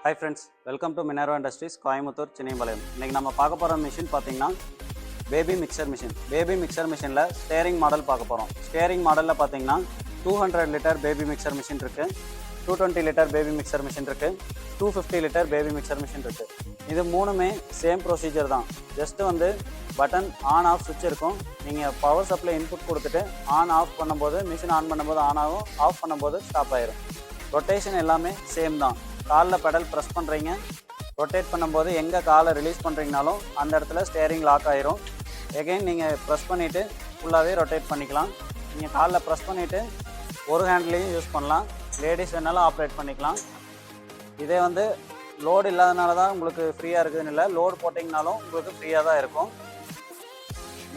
Hi friends, welcome to Minerva Industries, Coimbatore, Chennaipalayam. இன்னைக்கு நம்ம பார்க்க போகிற மிஷின் பார்த்தீங்கன்னா baby mixer machine. Baby mixer மிஷினில் ஸ்டேரிங் மாடல் பார்க்க போகிறோம். ஸ்டேரிங் மாடலில் பார்த்தீங்கன்னா 200 லிட்டர் பேபி மிக்சர் மிஷின் இருக்குது, 220 லிட்டர் பேபி மிக்சர் மிஷின் இருக்குது, 250 லிட்டர் பேபி மிக்சர் மிஷின் இருக்குது. இது மூணுமே சேம் ப்ரொசீஜர் தான். ஜஸ்ட்டு வந்து பட்டன் ஆன் ஆஃப் சுவிட்ச் இருக்கும். நீங்கள் பவர் சப்ளை இன்புட் கொடுத்துட்டு ஆன் ஆஃப் பண்ணும்போது மிஷின் ஆன் பண்ணும்போது ஆன் ஆகும், ஆஃப் பண்ணும்போது ஸ்டாப் ஆயிரும். ரொட்டேஷன் எல்லாமே சேம் தான். காலில் பெடல் ப்ரெஸ் பண்ணுறீங்க, ரொட்டேட் பண்ணும்போது எங்கே காலை ரிலீஸ் பண்ணுறீங்கனாலும் அந்த இடத்துல ஸ்டேரிங் லாக் ஆயிரும். எகைன் நீங்கள் ப்ரெஸ் பண்ணிவிட்டு ஃபுல்லாகவே ரொட்டேட் பண்ணிக்கலாம். நீங்கள் காலில் ப்ரெஸ் பண்ணிவிட்டு ஒரு ஹேண்ட்லேயும் யூஸ் பண்ணலாம், லேடிஸ் வேணாலும் ஆப்ரேட் பண்ணிக்கலாம். இதே வந்து லோடு இல்லாதனால தான் உங்களுக்கு ஃப்ரீயாக இருக்குதுன்னு இல்லை, லோடு போட்டிங்கனாலும் உங்களுக்கு ஃப்ரீயாக தான் இருக்கும்.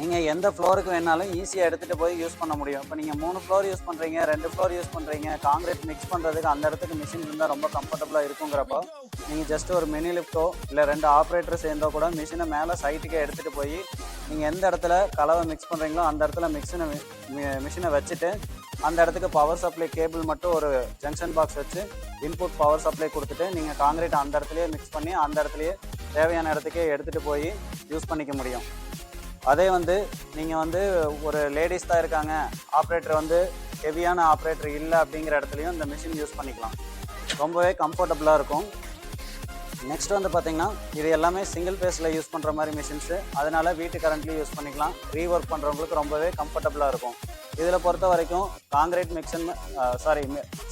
நீங்கள் எந்த ஃப்ளோருக்கு வேணாலும் ஈஸியாக எடுத்துகிட்டு போய் யூஸ் பண்ண முடியும். இப்போ நீங்கள் 3 ஃப்ளோர் யூஸ் பண்ணுறீங்க, 2 ஃப்ளோர் யூஸ் பண்ணுறீங்க, காங்கிரீட் மிக்ஸ் பண்ணுறதுக்கு அந்த இடத்துக்கு மிஷின் இருந்தால் ரொம்ப கம்ஃபர்டபுளாக இருக்குங்கிறப்போ நீங்கள் ஜஸ்ட் ஒரு மினி லிஃப்ட்டோ இல்லை 2 ஆப்ரேட்டர் சேர்ந்தோ கூட மிஷினை மேலே சைட்டுக்கே எடுத்துகிட்டு போய் நீங்கள் எந்த இடத்துல கலவை மிக்ஸ் பண்ணுறீங்களோ அந்த இடத்துல மிஷினை வச்சுட்டு அந்த இடத்துக்கு பவர் சப்ளை கேபிள் மட்டும் ஒரு ஜங்ஷன் பாக்ஸ் வச்சு இன்புட் பவர் சப்ளை கொடுத்துட்டு நீங்கள் காங்கிரீட் அந்த இடத்துலையே மிக்ஸ் பண்ணி அந்த இடத்துலையே தேவையான இடத்துக்கே எடுத்துகிட்டு போய் யூஸ் பண்ணிக்க முடியும். அதே வந்து நீங்கள் வந்து ஒரு லேடிஸ் தான் இருக்காங்க, ஆப்ரேட்டர் வந்து ஹெவியான ஆப்ரேட்டர் இல்லை அப்படிங்கிற இடத்துலையும் இந்த மிஷின் யூஸ் பண்ணிக்கலாம். ரொம்பவே கம்ஃபர்டபுளாக இருக்கும். நெக்ஸ்ட் வந்து பார்த்திங்கன்னா இது எல்லாமே சிங்கிள் ஃபேஸில் யூஸ் பண்ணுற மாதிரி மிஷின்ஸு, அதனால் வீட்டு கரண்ட்லேயும் யூஸ் பண்ணிக்கலாம். ரீஒர்க் பண்ணுறவங்களுக்கு ரொம்பவே கம்ஃபர்டபுளாக இருக்கும். இதில் பொறுத்த வரைக்கும் காங்கிரீட்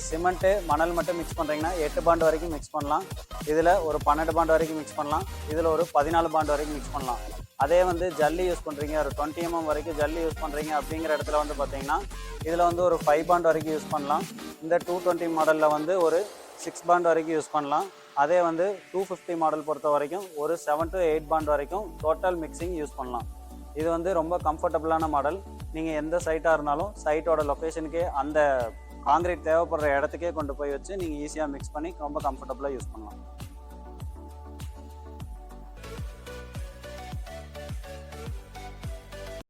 சிமெண்ட்டு மணல் மட்டும் மிக்ஸ் பண்ணுறீங்கன்னா 8 பாண்ட் வரைக்கும் மிக்ஸ் பண்ணலாம். இதில் ஒரு 12 பாண்ட் வரைக்கும் மிக்ஸ் பண்ணலாம். இதில் ஒரு 14 பாண்ட் வரைக்கும் மிக்ஸ் பண்ணலாம். அதே வந்து ஜல்லி யூஸ் பண்ணுறீங்க, ஒரு 20 mm வரைக்கும் ஜல்லி யூஸ் பண்ணுறீங்க அப்படிங்கிற இடத்துல வந்து பார்த்தீங்கன்னா இதில் வந்து ஒரு 5 பாண்ட் வரைக்கும் யூஸ் பண்ணலாம். இந்த 220 மாடலில் வந்து ஒரு 6 பாண்ட் வரைக்கும் யூஸ் பண்ணலாம். அதே வந்து 250 மாடல் பொறுத்த வரைக்கும் ஒரு 7 to 8 பாண்ட் வரைக்கும் டோட்டல் மிக்சிங் யூஸ் பண்ணலாம். இது வந்து ரொம்ப கம்ஃபர்டபுளான மாடல். நீங்கள் எந்த சைட்டாக இருந்தாலும் சைட்டோட லொக்கேஷனுக்கே அந்த காங்கிரீட் தேவைப்படுற இடத்துக்கே கொண்டு போய் வச்சு நீங்கள் ஈஸியாக மிக்ஸ் பண்ணி ரொம்ப கம்ஃபர்டபுளாக யூஸ் பண்ணலாம்.